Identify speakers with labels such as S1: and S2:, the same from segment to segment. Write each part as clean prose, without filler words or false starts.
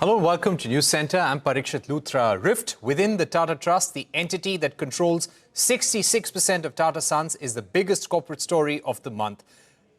S1: Hello and welcome to Newscentre. I'm Parikshit Luthra. Rift within the Tata Trust, the entity that controls 66% of Tata Sons, is the biggest corporate story of the month.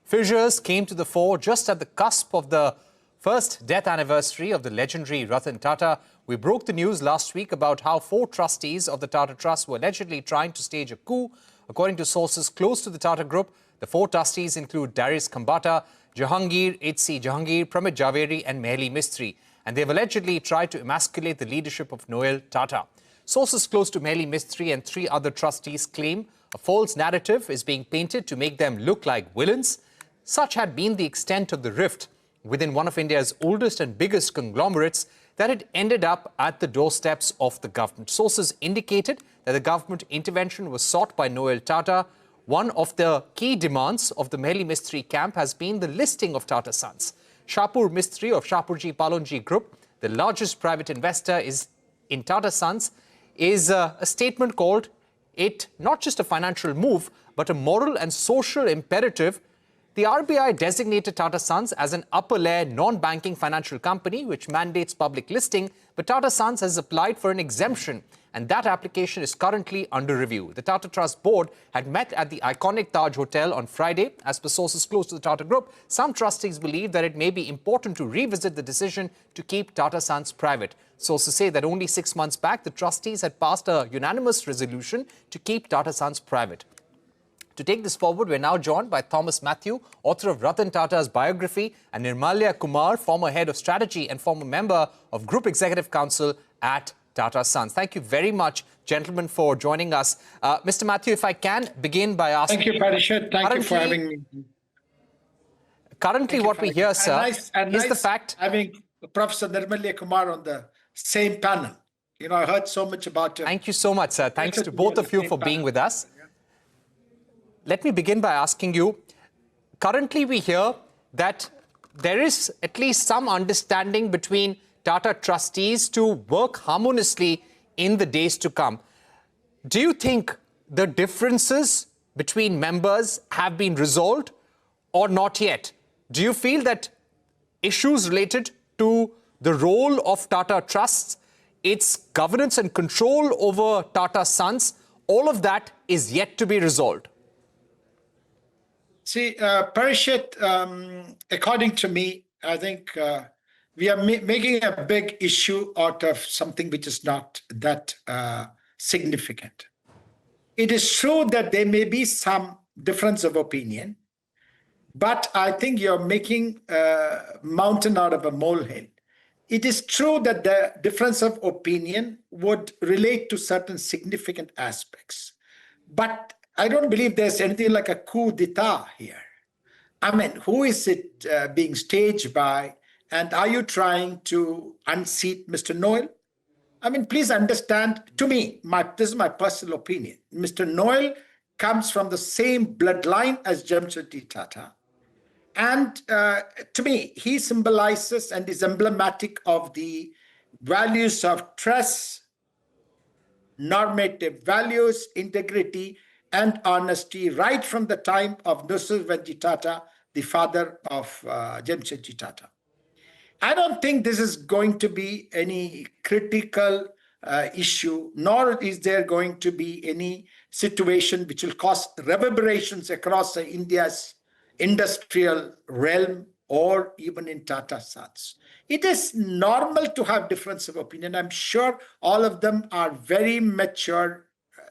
S1: Fissures came to the fore just at the cusp of the first death anniversary of the legendary Ratan Tata. We broke the news last week about how 4 trustees of the Tata Trust were allegedly trying to stage a coup. According to sources close to the Tata Group, the 4 trustees include Darius Khambata, Jahangir, H.C. Jahangir, Pramit Javeri and Mehli Mistry. And they've allegedly tried to emasculate the leadership of Noel Tata. Sources close to Mehli Mistry and 3 other trustees claim a false narrative is being painted to make them look like villains. Such had been the extent of the rift within one of India's oldest and biggest conglomerates that it ended up at the doorsteps of the government. Sources indicated that the government intervention was sought by Noel Tata. One of the key demands of the Mehli Mistry camp has been the listing of Tata Sons. Shapur Mistry of Shapurji Palonji Group, the largest private investor in Tata Sons, is a statement called it not just a financial move, but a moral and social imperative. The RBI designated Tata Sons as an upper-layer non-banking financial company which mandates public listing, but Tata Sons has applied for an exemption, and that application is currently under review. The Tata Trust board had met at the iconic Taj Hotel on Friday. As per sources close to the Tata Group, some trustees believe that it may be important to revisit the decision to keep Tata Sons private. Sources say that only 6 months back, the trustees had passed a unanimous resolution to keep Tata Sons private. To take this forward, we're now joined by Thomas Mathew, author of Ratan Tata's Biography, and Nirmalya Kumar, former head of strategy and former member of Group Executive Council at Tata Sons. Thank you very much, gentlemen, for joining us. Mr. Mathew, if I can begin by asking...
S2: Thank you, Parikshit. Thank you for having me.
S1: Currently, what we hear, sir, is the fact...
S2: having Professor Nirmalya Kumar on the same panel. You know, I heard so much about him.
S1: Thank you so much, sir. Thanks to both of you for being with us. Let me begin by asking you, currently we hear that there is at least some understanding between Tata trustees to work harmoniously in the days to come. Do you think the differences between members have been resolved or not yet? Do you feel that issues related to the role of Tata Trusts, its governance and control over Tata Sons, all of that is yet to be resolved?
S2: See, Parikshit, according to me, I think we are making a big issue out of something which is not that significant. It is true that there may be some difference of opinion, but I think you're making a mountain out of a molehill. It is true that the difference of opinion would relate to certain significant aspects, but I don't believe there's anything like a coup d'etat here. I mean, who is it being staged by? And are you trying to unseat Mr. Noel? I mean, please understand, to me, this is my personal opinion. Mr. Noel comes from the same bloodline as Jamshedji Tata. And to me, he symbolizes and is emblematic of the values of trust, normative values, integrity, and honesty right from the time of Nirmalya Tata, the father of Jamshedji Tata. I don't think this is going to be any critical issue, nor is there going to be any situation which will cause reverberations across India's industrial realm or even in Tata Sons. It is normal to have difference of opinion. I'm sure all of them are very mature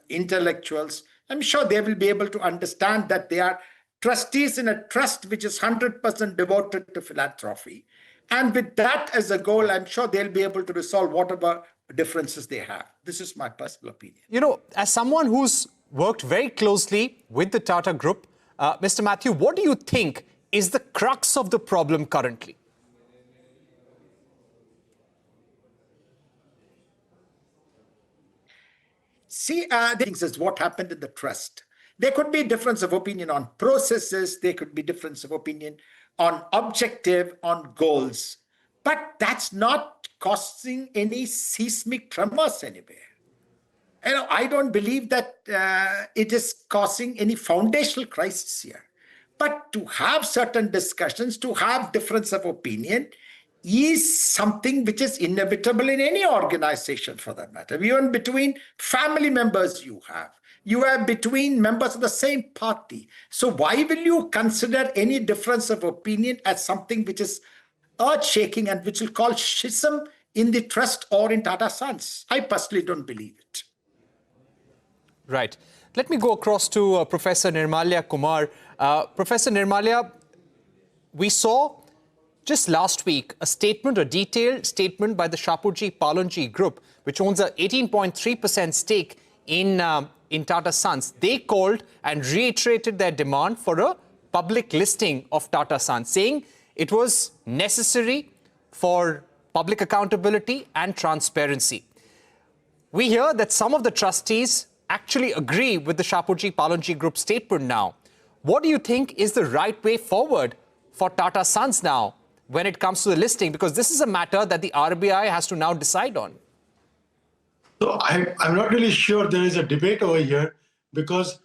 S2: intellectuals. I'm sure they will be able to understand that they are trustees in a trust which is 100% devoted to philanthropy. And with that as a goal, I'm sure they'll be able to resolve whatever differences they have. This is my personal opinion.
S1: You know, as someone who's worked very closely with the Tata Group, Mr. Mathew, what do you think is the crux of the problem currently?
S2: See, things is what happened in the trust. There could be difference of opinion on processes. There could be difference of opinion on objective, on goals. But that's not causing any seismic tremors anywhere. You know, I don't believe that it is causing any foundational crisis here. But to have certain discussions, to have difference of opinion, is something which is inevitable in any organization for that matter. Even between family members you have between members of the same party. So why will you consider any difference of opinion as something which is earth-shaking and which will cause schism in the trust or in Tata Sons? I personally don't believe it.
S1: Right. Let me go across to Professor Nirmalya Kumar. Professor Nirmalya, we saw just last week a detailed statement by the Shapoorji Pallonji Group, which owns a 18.3% stake in Tata Sons. They called and reiterated their demand for a public listing of Tata Sons, saying it was necessary for public accountability and transparency. We hear that some of the trustees actually agree with the Shapoorji Pallonji Group statement now. What do you think is the right way forward for Tata Sons now when it comes to the listing? Because this is a matter that the RBI has to now decide on.
S3: So I'm not really sure there is a debate over here, because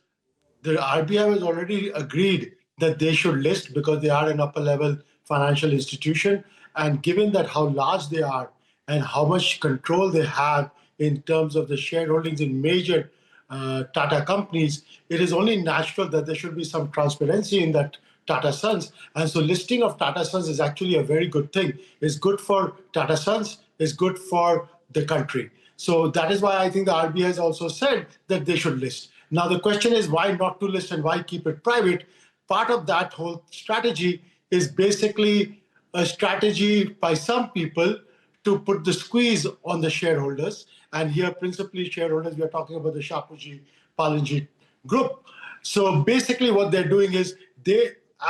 S3: the RBI has already agreed that they should list because they are an upper level financial institution. And given that how large they are and how much control they have in terms of the shareholdings in major Tata companies, it is only natural that there should be some transparency in that Tata Sons. And so listing of Tata Sons is actually a very good thing. It's good for Tata Sons, it's good for the country. So that is why I think the RBI has also said that they should list. Now, the question is why not to list and why keep it private? Part of that whole strategy is basically a strategy by some people to put the squeeze on the shareholders. And here, principally shareholders, we are talking about the Shapoorji Pallonji Group. So basically what they're doing is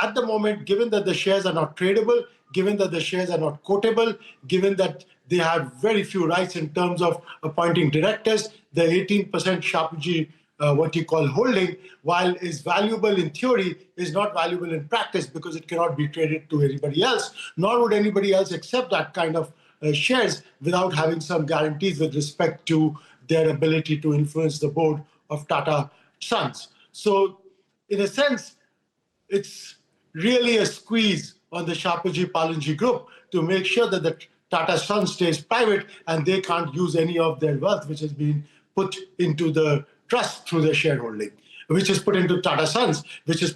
S3: at the moment, given that the shares are not tradable, given that the shares are not quotable, given that they have very few rights in terms of appointing directors, the 18% Shapoorji what you call holding, while is valuable in theory, is not valuable in practice because it cannot be traded to anybody else, nor would anybody else accept that kind of shares without having some guarantees with respect to their ability to influence the board of Tata Sons. So in a sense, it's really a squeeze on the Shapoorji Pallonji Group to make sure that the Tata Sons stays private and they can't use any of their wealth, which has been put into the trust through their shareholding, which is put into Tata Sons, which is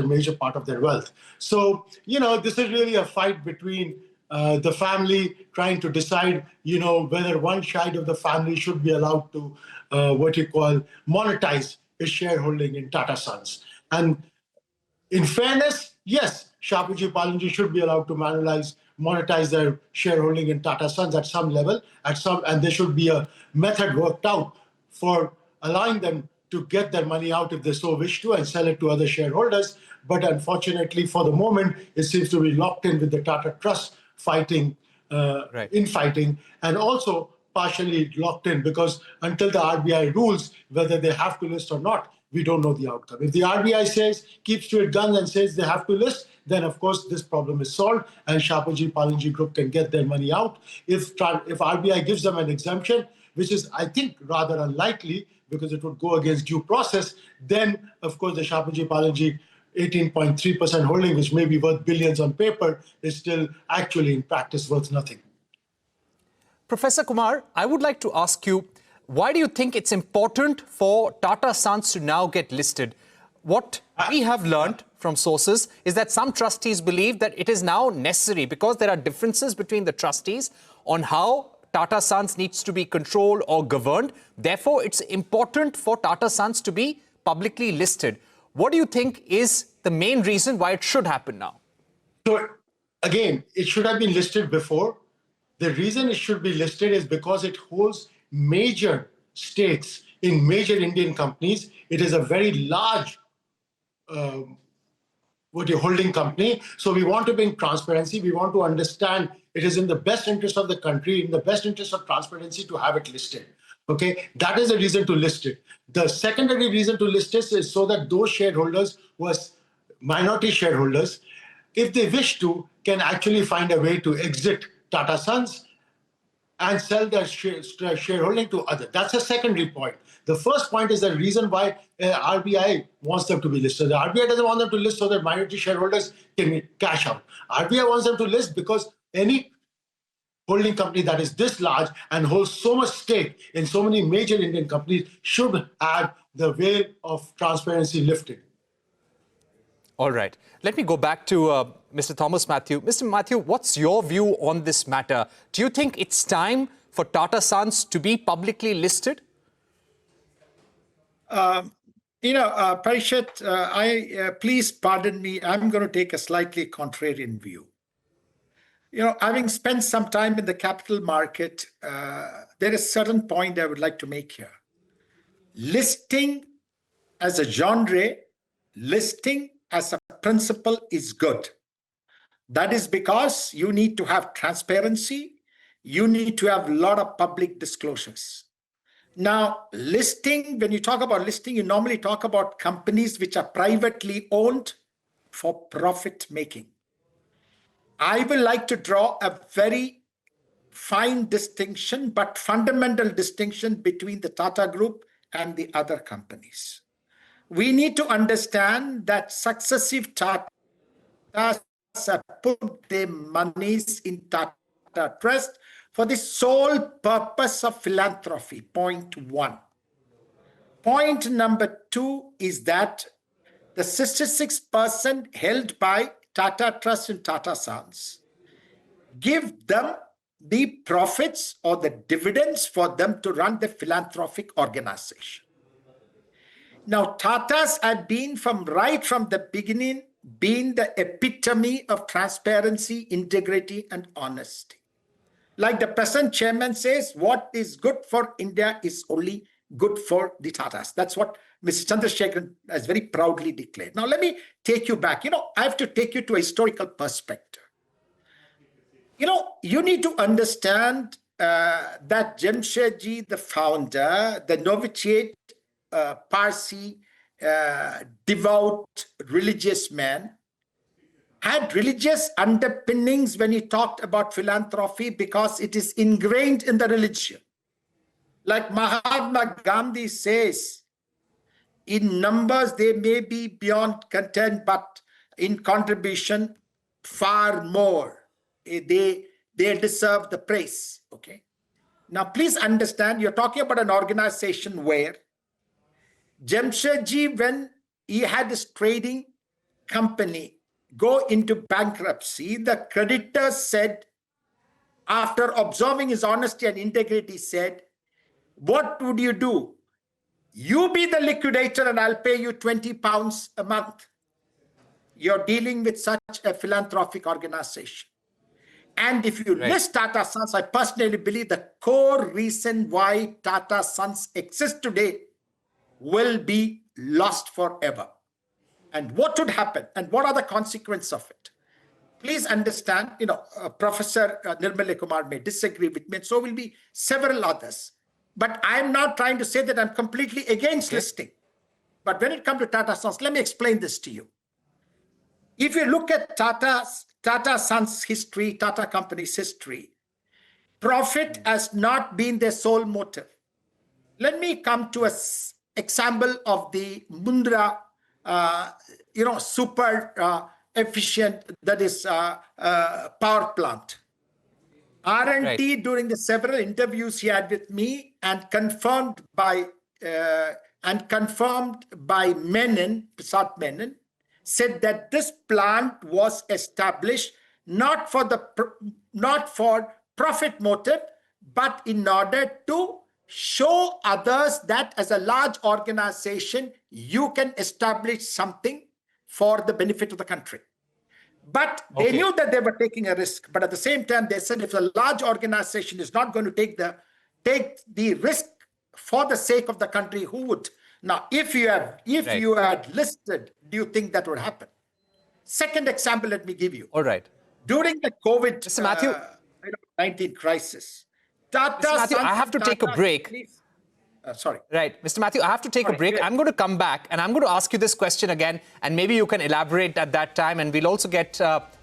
S3: major part of their wealth. So, this is really a fight between the family trying to decide, whether one side of the family should be allowed to monetize its shareholding in Tata Sons. And in fairness, yes, Shapoorji Pallonji should be allowed to monetize their shareholding in Tata Sons at some level, and there should be a method worked out for allowing them to get their money out if they so wish to and sell it to other shareholders. But unfortunately, for the moment, it seems to be locked in with the Tata Trust infighting, and also partially locked in because until the RBI rules whether they have to list or not, we don't know the outcome. If the RBI keeps to its guns and says they have to list, then of course this problem is solved and Shapoorji Pallonji Group can get their money out. If RBI gives them an exemption, which is, I think, rather unlikely because it would go against due process, then of course the Shapoorji Pallonji 18.3% holding, which may be worth billions on paper, is still actually in practice worth nothing.
S1: Professor Kumar, I would like to ask you, why do you think it's important for Tata Sons to now get listed? What we have learned from sources is that some trustees believe that it is now necessary because there are differences between the trustees on how Tata Sons needs to be controlled or governed. Therefore, it's important for Tata Sons to be publicly listed. What do you think is the main reason why it should happen now?
S3: So again, it should have been listed before. The reason it should be listed is because it holds major stakes in major Indian companies. It is a very large holding company. So we want to bring transparency. We want to understand it is in the best interest of the country, in the best interest of transparency to have it listed. Okay, that is the reason to list it. The secondary reason to list it is so that those shareholders who are minority shareholders, if they wish to, can actually find a way to exit Tata Sons and sell their shareholding to others. That's a secondary point. The first point is the reason why RBI wants them to be listed. The RBI doesn't want them to list so that minority shareholders can cash out. RBI wants them to list because any holding company that is this large and holds so much stake in so many major Indian companies should have the veil of transparency lifted.
S1: All right. Let me go back to Mr. Thomas Mathew. Mr. Mathew, what's your view on this matter? Do you think it's time for Tata Sons to be publicly listed?
S2: Parikshit, please pardon me. I'm going to take a slightly contrarian view. Having spent some time in the capital market, there is a certain point I would like to make here. Listing as a genre, listing as a principle is good. That is because you need to have transparency. You need to have a lot of public disclosures. Now, listing, when you talk about listing, you normally talk about companies which are privately owned for profit making. I would like to draw a very fine distinction, but fundamental distinction between the Tata Group and the other companies. We need to understand that successive Tatas have put their monies in Tata Trust for the sole purpose of philanthropy, point one. Point number two is that the 66% held by Tata Trusts and Tata Sons give them the profits or the dividends for them to run the philanthropic organization. Now, Tatas have been right from the beginning, been the epitome of transparency, integrity, and honesty. Like the present chairman says, what is good for India is only good for the Tatas. That's what Mr. Chandrasekharan has very proudly declared. Now, let me take you back. I have to take you to a historical perspective. You need to understand that Jamshedji, the founder, the novitiate Parsi, devout religious man, had religious underpinnings when he talked about philanthropy because it is ingrained in the religion. Like Mahatma Gandhi says, in numbers they may be beyond content, but in contribution far more. They deserve the praise. Okay. Now, please understand, you're talking about an organization where Jamshedji, when he had his trading company go into bankruptcy, the creditors said, after observing his honesty and integrity, said, what would you do? You be the liquidator and I'll pay you 20 pounds a month. You're dealing with such a philanthropic organization. And if you list Tata Sons, I personally believe the core reason why Tata Sons exist today will be lost forever. And what would happen? And what are the consequences of it? Please understand, Professor Nirmalya Kumar may disagree with me, and so will be several others. But I'm not trying to say that I'm completely against listing. But when it comes to Tata Sons, let me explain this to you. If you look at Tata Sons' history, Tata Company's history, profit has not been their sole motive. Let me come to an example of the Mundra, super efficient, that is power plant. R&T during the several interviews he had with me and confirmed by Menon, Prasad Menon, said that this plant was established not for profit motive, but in order to show others that as a large organization, you can establish something for the benefit of the country. But they knew that they were taking a risk. But at the same time, they said if a large organization is not going to take the risk for the sake of the country, who would? Now, if you had listed, do you think that would happen? Second example, let me give you.
S1: All right.
S2: During the COVID-19 crisis, Tata
S1: Mr. Mathew, I have to take a break.
S2: Sorry.
S1: Right. Mr. Mathew, I have to take a break. I'm going to come back and I'm going to ask you this question again, and maybe you can elaborate at that time, and we'll also get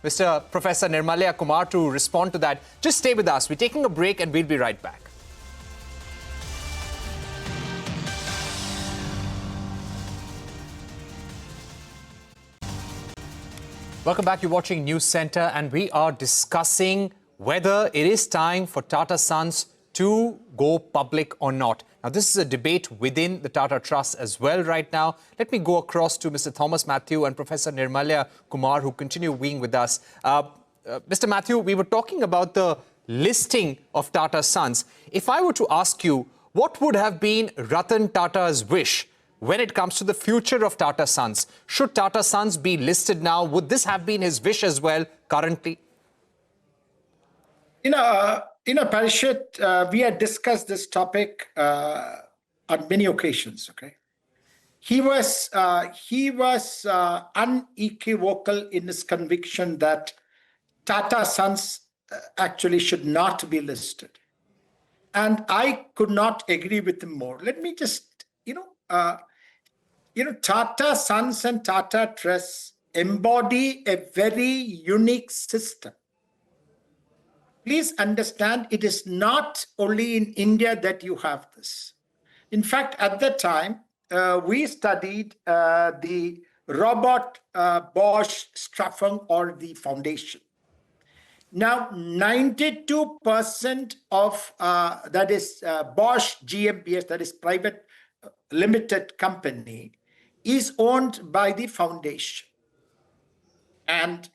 S1: Mr. Professor Nirmalya Kumar to respond to that. Just stay with us. We're taking a break and we'll be right back. Welcome back. You're watching Newscentre, and we are discussing whether it is time for Tata Sons to go public or not. Now, this is a debate within the Tata Trust as well right now. Let me go across to Mr. Thomas Mathew and Professor Nirmalya Kumar, who continue being with us. Mr. Mathew, we were talking about the listing of Tata Sons. If I were to ask you, what would have been Ratan Tata's wish when it comes to the future of Tata Sons? Should Tata Sons be listed now? Would this have been his wish as well currently?
S2: Parikshit, we had discussed this topic on many occasions. Okay, he was unequivocal in his conviction that Tata Sons actually should not be listed, and I could not agree with him more. Let me just, Tata Sons and Tata Trusts embody a very unique system. Please understand, it is not only in India that you have this. In fact, at the time, we studied the Robert Bosch Straffung, or the foundation. Now, 92% of that is Bosch GmbH, that is private limited company, is owned by the foundation. And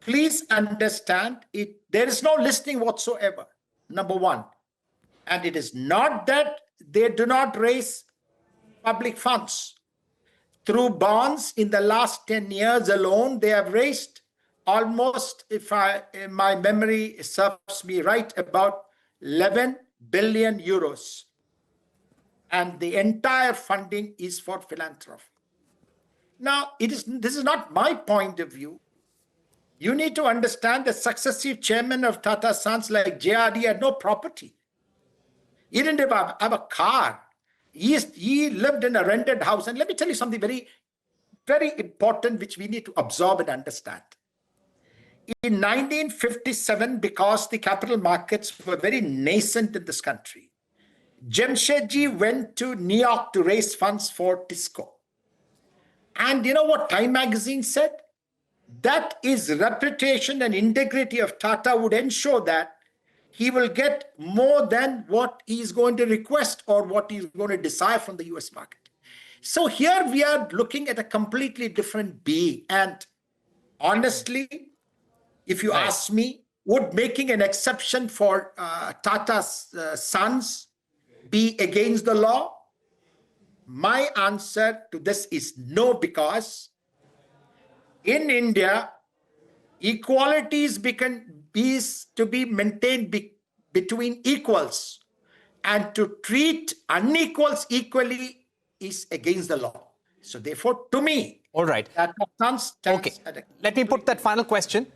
S2: please understand, there is no listing whatsoever, number one. And it is not that they do not raise public funds. Through bonds, in the last 10 years alone, they have raised almost, if my memory serves me right, about 11 billion euros. And the entire funding is for philanthropy. Now, this is not my point of view. You need to understand the successive chairman of Tata Sons, like JRD, had no property. He didn't have a car. He lived in a rented house. And let me tell you something very, very important, which we need to absorb and understand. In 1957, because the capital markets were very nascent in this country, Jamshedji went to New York to raise funds for Tisco. And you know what Time magazine said? That his reputation and integrity of Tata would ensure that he will get more than what he's going to request or what he's going to desire from the US market. So here we are looking at a completely different being. And honestly, if you ask me, would making an exception for Tata Sons be against the law? My answer to this is no, because in India, equality is to be maintained between equals, and to treat unequals equally is against the law. So therefore, to me,
S1: all right. Okay. Let me put that final question.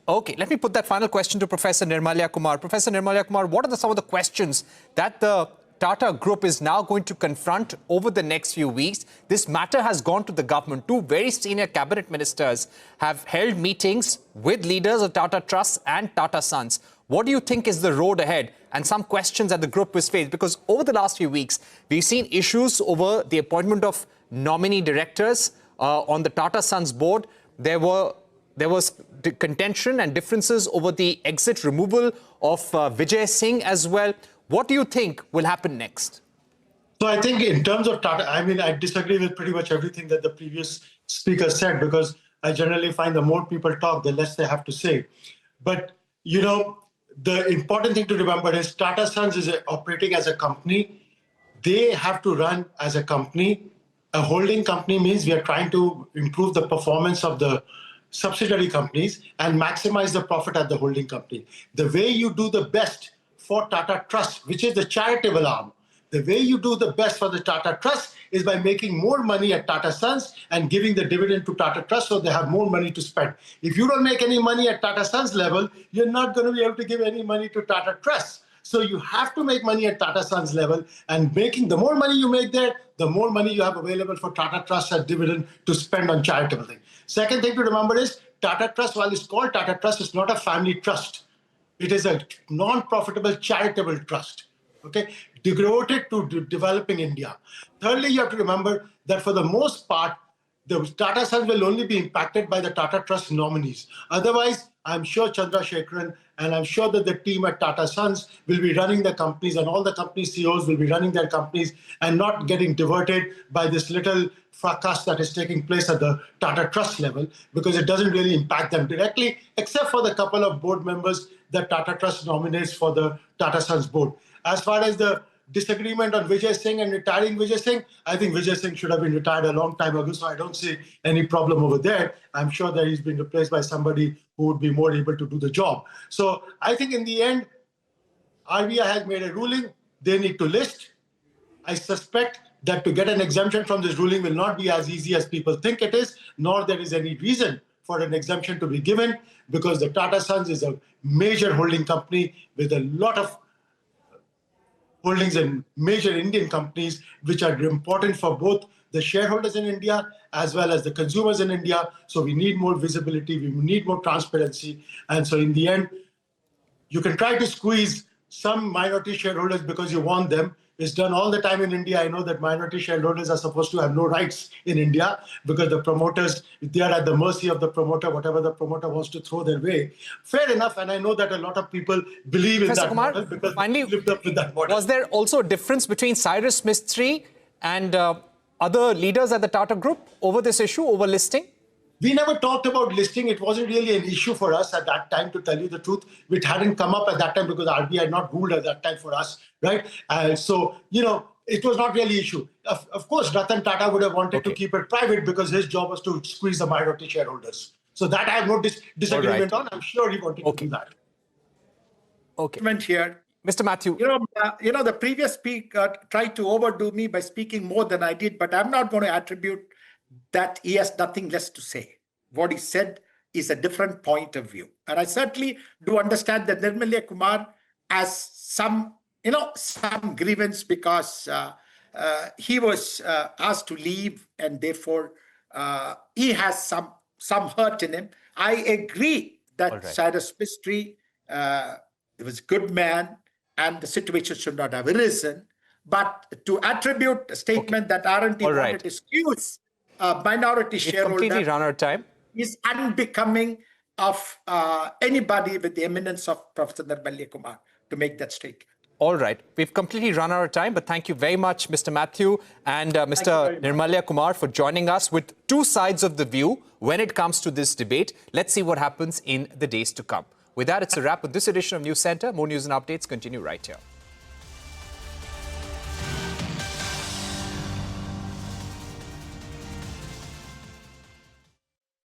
S1: Okay, let me put that final question to Professor Nirmalya Kumar. Professor Nirmalya Kumar, what are some of the questions that the Tata Group is now going to confront over the next few weeks? This matter has gone to the government. Two very senior cabinet ministers have held meetings with leaders of Tata Trusts and Tata Sons. What do you think is the road ahead? And some questions that the group was faced, because over the last few weeks, we've seen issues over the appointment of nominee directors on the Tata Sons board. There was contention and differences over the exit removal of Vijay Singh as well. What do you think will happen next?
S3: So I think in terms of Tata, I disagree with pretty much everything that the previous speaker said, because I generally find the more people talk, the less they have to say. But, the important thing to remember is Tata Sons is operating as a company. They have to run as a company. A holding company means we are trying to improve the performance of the subsidiary companies and maximize the profit at the holding company. The way you do the best for Tata Trust, which is the charitable arm, the way you do the best for the Tata Trust is by making more money at Tata Sons and giving the dividend to Tata Trust so they have more money to spend. If you don't make any money at Tata Sons level, you're not going to be able to give any money to Tata Trust. So you have to make money at Tata Sons level, and the more money you make there, the more money you have available for Tata Trust as dividend to spend on charitable things. Second thing to remember is Tata Trust, while it's called Tata Trust, is not a family trust. It is a non-profitable charitable trust, okay, devoted to developing India. Thirdly, you have to remember that for the most part, the Tata Sons will only be impacted by the Tata Trust nominees. Otherwise, I'm sure Chandrasekaran and I'm sure that the team at Tata Sons will be running the companies, and all the company CEOs will be running their companies and not getting diverted by this little fracas that is taking place at the Tata Trust level, because it doesn't really impact them directly, except for the couple of board members that Tata Trust nominates for the Tata Sons board. As far as the disagreement on Vijay Singh and retiring Vijay Singh, I think Vijay Singh should have been retired a long time ago, so I don't see any problem over there. I'm sure that he's been replaced by somebody who would be more able to do the job. So I think in the end, RBI has made a ruling. They need to list. I suspect that to get an exemption from this ruling will not be as easy as people think it is, nor there is any reason for an exemption to be given, because the Tata Sons is a major holding company with a lot of holdings in major Indian companies, which are important for both the shareholders in India as well as the consumers in India. So we need more visibility, we need more transparency. And so in the end, you can try to squeeze some minority shareholders because you want them. It's done all the time in India. I know that minority shareholders are supposed to have no rights in India because the promoters, they are at the mercy of the promoter, whatever the promoter wants to throw their way. Fair enough, and I know that a lot of people believe in that
S1: Kumar,
S3: model because
S1: finally,
S3: they lived up with that model.
S1: Was there also a difference between Cyrus Mistry and other leaders at the Tata Group over this issue, over listing?
S3: We never talked about listing. It wasn't really an issue for us at that time, to tell you the truth. It hadn't come up at that time because RBI had not ruled at that time for us, right? So, it was not really an issue. Of course, Ratan Tata would have wanted to keep it private because his job was to squeeze the minority shareholders. So that I have no disagreement on. I'm sure he wanted to do that.
S1: Okay.
S2: Here.
S1: Mr. Mathew.
S2: The previous speaker tried to overdo me by speaking more than I did, but I'm not going to attribute that he has nothing less to say. What he said is a different point of view. And I certainly do understand that Nirmalya Kumar has some grievance because he was asked to leave, and therefore he has some hurt in him. I agree that Cyrus Mistry was a good man and the situation should not have arisen. But to attribute a statement that R&T wanted to excuse minority shareholder
S1: completely run out of time.
S2: Is unbecoming of anybody with the eminence of Professor Nirmalya Kumar to make that statement.
S1: All right. We've completely run out of time, but thank you very much, Mr. Mathew and Mr. Nirmalya Kumar, for joining us with two sides of the view when it comes to this debate. Let's see what happens in the days to come. With that, it's a wrap on this edition of Newscentre. More news and updates continue right here.